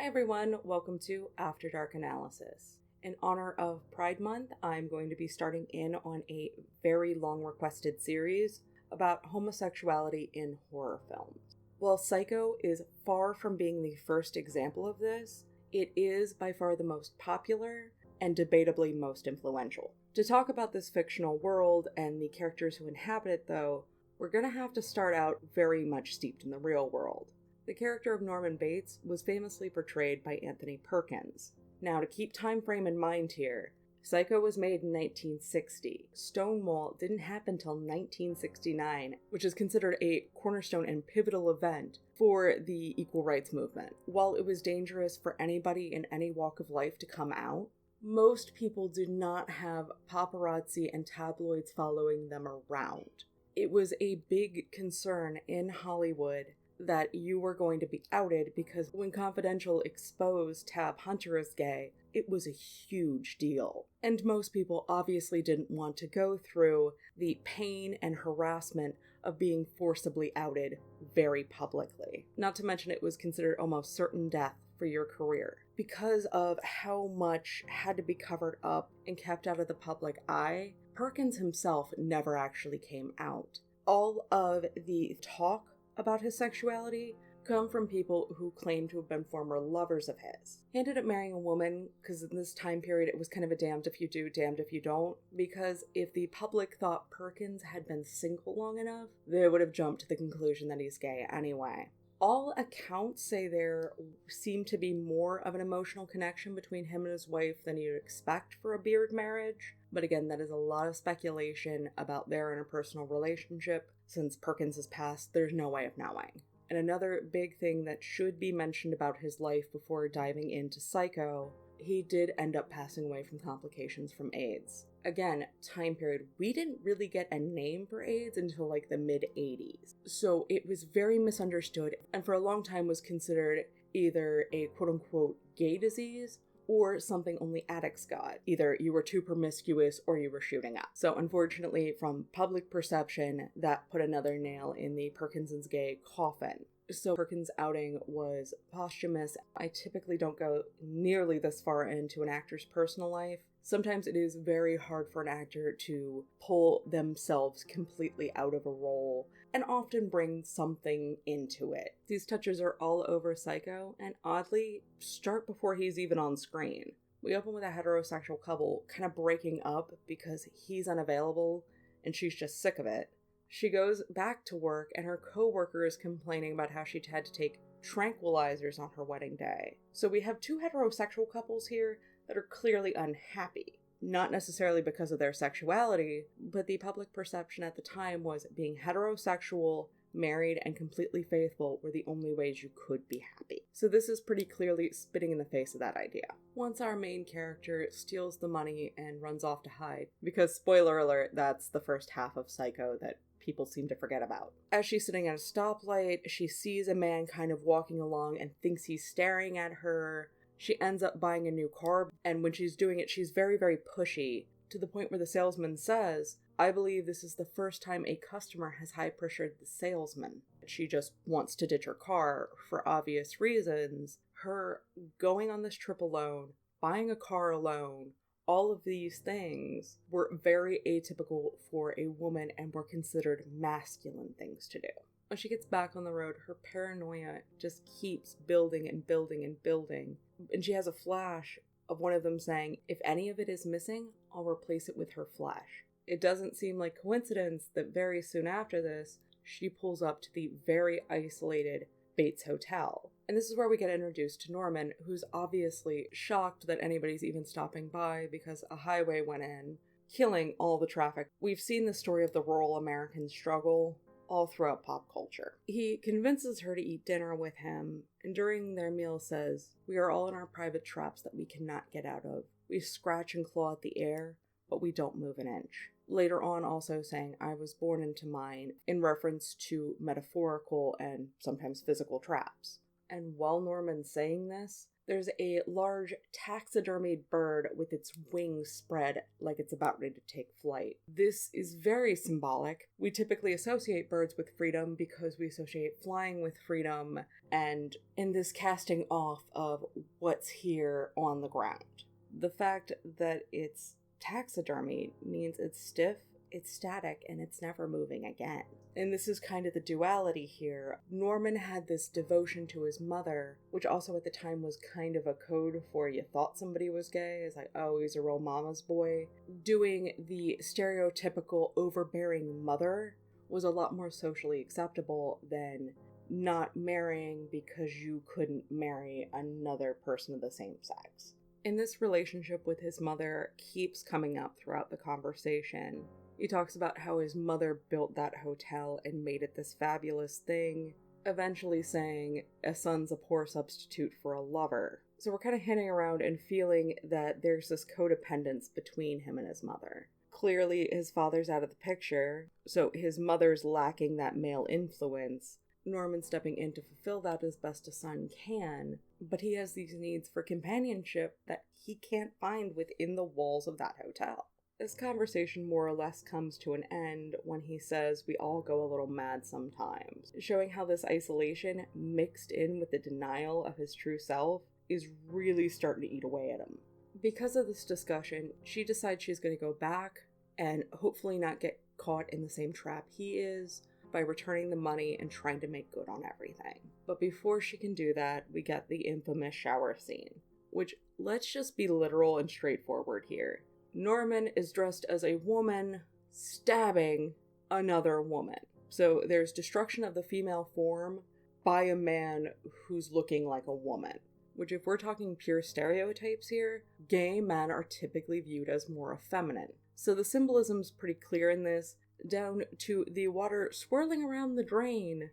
Hi everyone, welcome to After Dark Analysis. In honor of Pride Month, I'm going to be starting in on a very long requested series about homosexuality in horror films. While Psycho is far from being the first example of this, it is by far the most popular and debatably most influential. To talk about this fictional world and the characters who inhabit it, though, we're going to have to start out very much steeped in the real world. The character of Norman Bates was famously portrayed by Anthony Perkins. Now, to keep time frame in mind here, Psycho was made in 1960. Stonewall didn't happen till 1969, which is considered a cornerstone and pivotal event for the equal rights movement. While it was dangerous for anybody in any walk of life to come out, most people did not have paparazzi and tabloids following them around. It was a big concern in Hollywood that you were going to be outed because when Confidential exposed Tab Hunter as gay, it was a huge deal. And most people obviously didn't want to go through the pain and harassment of being forcibly outed very publicly. Not to mention it was considered almost certain death for your career. Because of how much had to be covered up and kept out of the public eye, Perkins himself never actually came out. All of the talk about his sexuality come from people who claim to have been former lovers of his. He ended up marrying a woman because in this time period it was kind of a damned if you do, damned if you don't, because if the public thought Perkins had been single long enough, they would have jumped to the conclusion that he's gay anyway. All accounts say there seemed to be more of an emotional connection between him and his wife than you'd expect for a beard marriage, but again, that is a lot of speculation about their interpersonal relationship. Since Perkins has passed, there's no way of knowing. And another big thing that should be mentioned about his life before diving into Psycho, he did end up passing away from complications from AIDS. Again, time period, we didn't really get a name for AIDS until like the mid-80s. So it was very misunderstood and for a long time was considered either a quote-unquote gay disease or something only addicts got. Either you were too promiscuous or you were shooting up. So unfortunately, from public perception, that put another nail in the Perkinson's gay coffin. So Perkins' outing was posthumous. I typically don't go nearly this far into an actor's personal life. Sometimes it is very hard for an actor to pull themselves completely out of a role and often bring something into it. These touches are all over Psycho and oddly start before he's even on screen. We open with a heterosexual couple kind of breaking up because he's unavailable and she's just sick of it. She goes back to work and her coworker is complaining about how she had to take tranquilizers on her wedding day. So we have two heterosexual couples here that are clearly unhappy. Not necessarily because of their sexuality, but the public perception at the time was being heterosexual, married, and completely faithful were the only ways you could be happy. So this is pretty clearly spitting in the face of that idea. Once our main character steals the money and runs off to hide, because spoiler alert, that's the first half of Psycho that people seem to forget about. As she's sitting at a stoplight, she sees a man kind of walking along and thinks he's staring at her. She ends up buying a new car, and when she's doing it, she's very, very pushy, to the point where the salesman says, "I believe this is the first time a customer has high-pressured the salesman." She just wants to ditch her car for obvious reasons. Her going on this trip alone, buying a car alone, all of these things were very atypical for a woman and were considered masculine things to do. When she gets back on the road, her paranoia just keeps building and building and building. And she has a flash of one of them saying, "If any of it is missing, I'll replace it with her flesh." It doesn't seem like coincidence that very soon after this, she pulls up to the very isolated Bates Hotel. And this is where we get introduced to Norman, who's obviously shocked that anybody's even stopping by because a highway went in, killing all the traffic. We've seen the story of the rural American struggle all throughout pop culture. He convinces her to eat dinner with him, and during their meal says, "We are all in our private traps that we cannot get out of. We scratch and claw at the air, but we don't move an inch." Later on also saying, "I was born into mine," in reference to metaphorical and sometimes physical traps. And while Norman's saying this, there's a large taxidermied bird with its wings spread like it's about ready to take flight. This is very symbolic. We typically associate birds with freedom because we associate flying with freedom, and in this casting off of what's here on the ground. The fact that it's taxidermy means it's stiff, it's static, and it's never moving again. And this is kind of the duality here. Norman had this devotion to his mother, which also at the time was kind of a code for you thought somebody was gay. It's like, oh, he's a real mama's boy. Doing the stereotypical overbearing mother was a lot more socially acceptable than not marrying because you couldn't marry another person of the same sex. And this relationship with his mother keeps coming up throughout the conversation. He talks about how his mother built that hotel and made it this fabulous thing, eventually saying a son's a poor substitute for a lover. So we're kind of hinting around and feeling that there's this codependence between him and his mother. Clearly, his father's out of the picture, so his mother's lacking that male influence. Norman stepping in to fulfill that as best a son can, but he has these needs for companionship that he can't find within the walls of that hotel. This conversation more or less comes to an end when he says we all go a little mad sometimes, showing how this isolation mixed in with the denial of his true self is really starting to eat away at him. Because of this discussion, she decides she's going to go back and hopefully not get caught in the same trap he is by returning the money and trying to make good on everything. But before she can do that, we get the infamous shower scene, which, let's just be literal and straightforward here. Norman is dressed as a woman stabbing another woman. So there's destruction of the female form by a man who's looking like a woman. Which, if we're talking pure stereotypes here, gay men are typically viewed as more effeminate. So the symbolism's pretty clear in this, down to the water swirling around the drain,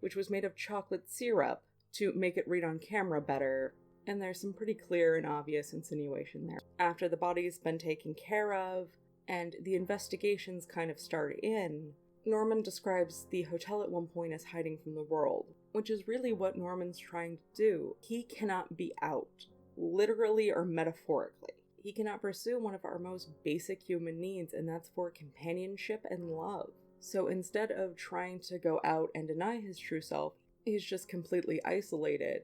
which was made of chocolate syrup to make it read on camera better. And there's some pretty clear and obvious insinuation there. After the body's been taken care of, and the investigations kind of start in, Norman describes the hotel at one point as hiding from the world, which is really what Norman's trying to do. He cannot be out, literally or metaphorically. He cannot pursue one of our most basic human needs, and that's for companionship and love. So instead of trying to go out and deny his true self, he's just completely isolated.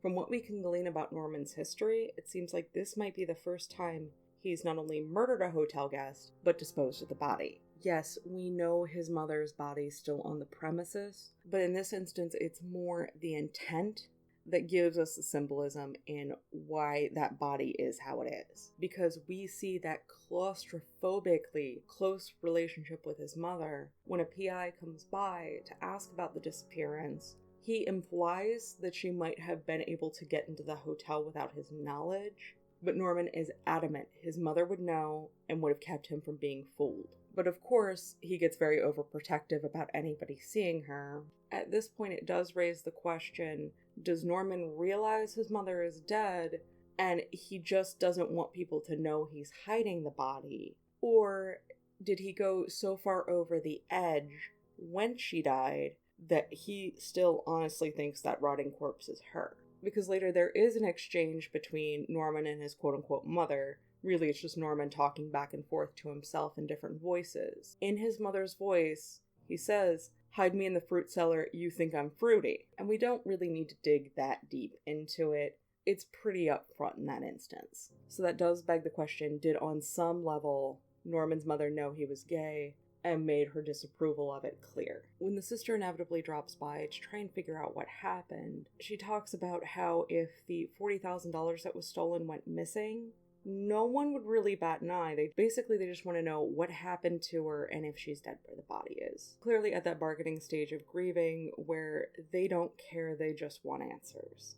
From what we can glean about Norman's history, it seems like this might be the first time he's not only murdered a hotel guest, but disposed of the body. Yes, we know his mother's body's still on the premises, but in this instance, it's more the intent that gives us the symbolism in why that body is how it is. Because we see that claustrophobically close relationship with his mother. When a PI comes by to ask about the disappearance, he implies that she might have been able to get into the hotel without his knowledge, but Norman is adamant his mother would know and would have kept him from being fooled. But of course, he gets very overprotective about anybody seeing her. At this point, it does raise the question, does Norman realize his mother is dead, and he just doesn't want people to know he's hiding the body? Or did he go so far over the edge when she died that he still honestly thinks that rotting corpse is her? Because later there is an exchange between Norman and his quote-unquote mother. Really, it's just Norman talking back and forth to himself in different voices. In his mother's voice, he says, "Hide me in the fruit cellar, you think I'm fruity." And we don't really need to dig that deep into it. It's pretty upfront in that instance. So that does beg the question, did on some level Norman's mother know he was gay and made her disapproval of it clear? When the sister inevitably drops by to try and figure out what happened, she talks about how if the $40,000 that was stolen went missing, no one would really bat an eye. They just want to know what happened to her and if she's dead where the body is. Clearly at that bargaining stage of grieving where they don't care, they just want answers.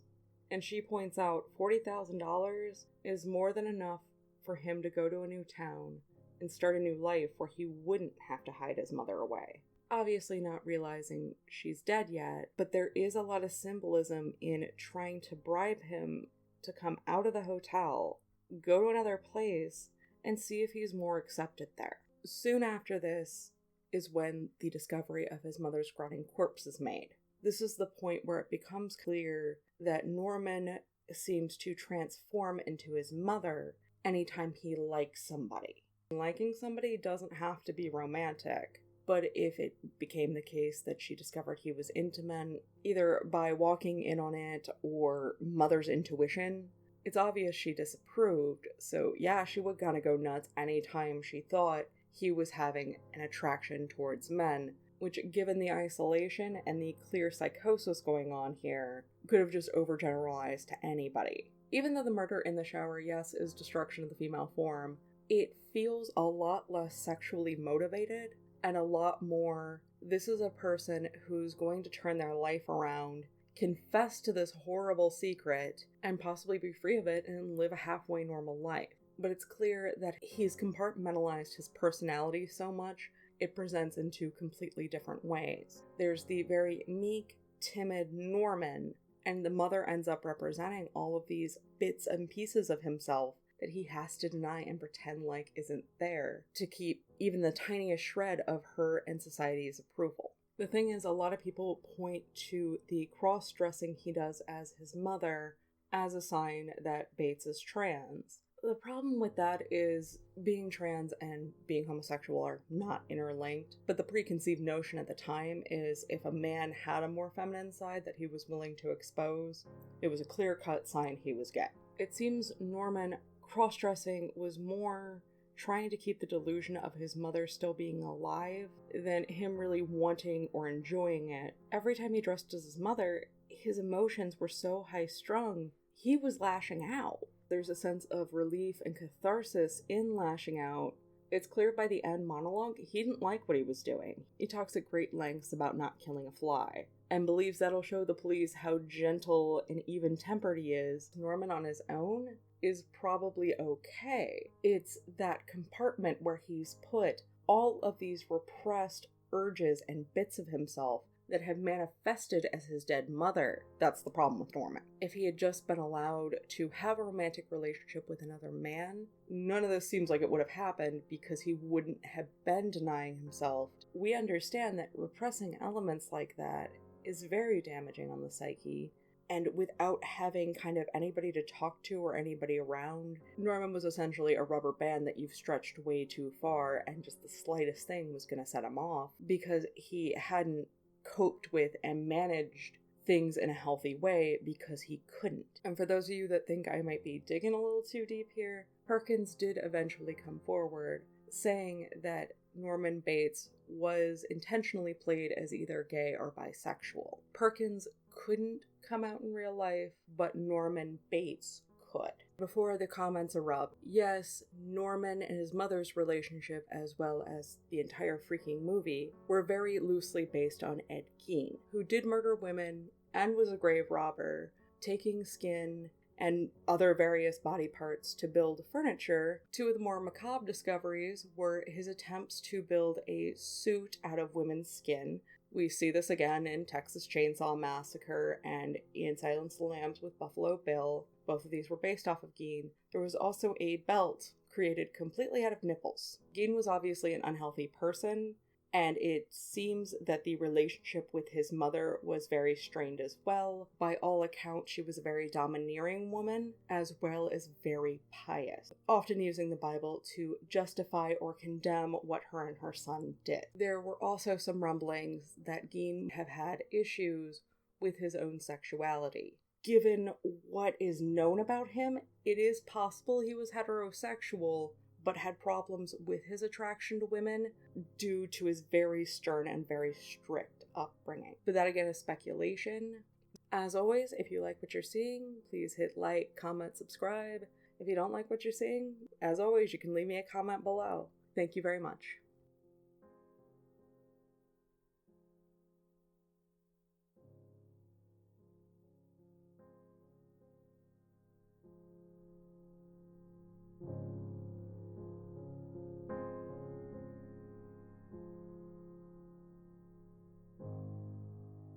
And she points out $40,000 is more than enough for him to go to a new town and start a new life where he wouldn't have to hide his mother away. Obviously not realizing she's dead yet, but there is a lot of symbolism in trying to bribe him to come out of the hotel, go to another place, and see if he's more accepted there. Soon after this is when the discovery of his mother's rotting corpse is made. This is the point where it becomes clear that Norman seems to transform into his mother anytime he likes somebody. Liking somebody doesn't have to be romantic, but if it became the case that she discovered he was into men, either by walking in on it or mother's intuition, it's obvious she disapproved, so yeah, she would kinda go nuts anytime she thought he was having an attraction towards men, which, given the isolation and the clear psychosis going on here, could have just overgeneralized to anybody. Even though the murder in the shower, yes, is destruction of the female form, it feels a lot less sexually motivated and a lot more, this is a person who's going to turn their life around, confess to this horrible secret, and possibly be free of it and live a halfway normal life. But it's clear that he's compartmentalized his personality so much, it presents in two completely different ways. There's the very meek, timid Norman, and the mother ends up representing all of these bits and pieces of himself that he has to deny and pretend like isn't there to keep even the tiniest shred of her and society's approval. The thing is, a lot of people point to the cross-dressing he does as his mother as a sign that Bates is trans. The problem with that is being trans and being homosexual are not interlinked, but the preconceived notion at the time is if a man had a more feminine side that he was willing to expose, it was a clear-cut sign he was gay. It seems Norman cross-dressing was more trying to keep the delusion of his mother still being alive than him really wanting or enjoying it. Every time he dressed as his mother, his emotions were so high-strung, he was lashing out. There's a sense of relief and catharsis in lashing out. It's clear by the end monologue he didn't like what he was doing. He talks at great lengths about not killing a fly, and believes that'll show the police how gentle and even-tempered he is. Norman on his own is probably okay. It's that compartment where he's put all of these repressed urges and bits of himself that have manifested as his dead mother. That's the problem with Norman. If he had just been allowed to have a romantic relationship with another man, none of this seems like it would have happened because he wouldn't have been denying himself. We understand that repressing elements like that is very damaging on the psyche, and without having kind of anybody to talk to or anybody around, Norman was essentially a rubber band that you've stretched way too far, and just the slightest thing was going to set him off because he hadn't coped with and managed things in a healthy way because he couldn't. And for those of you that think I might be digging a little too deep here, Perkins did eventually come forward saying that Norman Bates was intentionally played as either gay or bisexual. Perkins couldn't come out in real life, but Norman Bates could. Before the comments erupt, yes, Norman and his mother's relationship, as well as the entire freaking movie, were very loosely based on Ed Gein, who did murder women and was a grave robber, taking skin and other various body parts to build furniture. Two of the more macabre discoveries were his attempts to build a suit out of women's skin. We see this again in Texas Chainsaw Massacre and in Silence of the Lambs with Buffalo Bill. Both of these were based off of Gein. There was also a belt created completely out of nipples. Gein was obviously an unhealthy person, and it seems that the relationship with his mother was very strained as well. By all accounts, she was a very domineering woman, as well as very pious, often using the Bible to justify or condemn what her and her son did. There were also some rumblings that Gein have had issues with his own sexuality. Given what is known about him, it is possible he was heterosexual, but had problems with his attraction to women due to his very stern and very strict upbringing. But that again is speculation. As always, if you like what you're seeing, please hit like, comment, subscribe. If you don't like what you're seeing, as always, you can leave me a comment below. Thank you very much.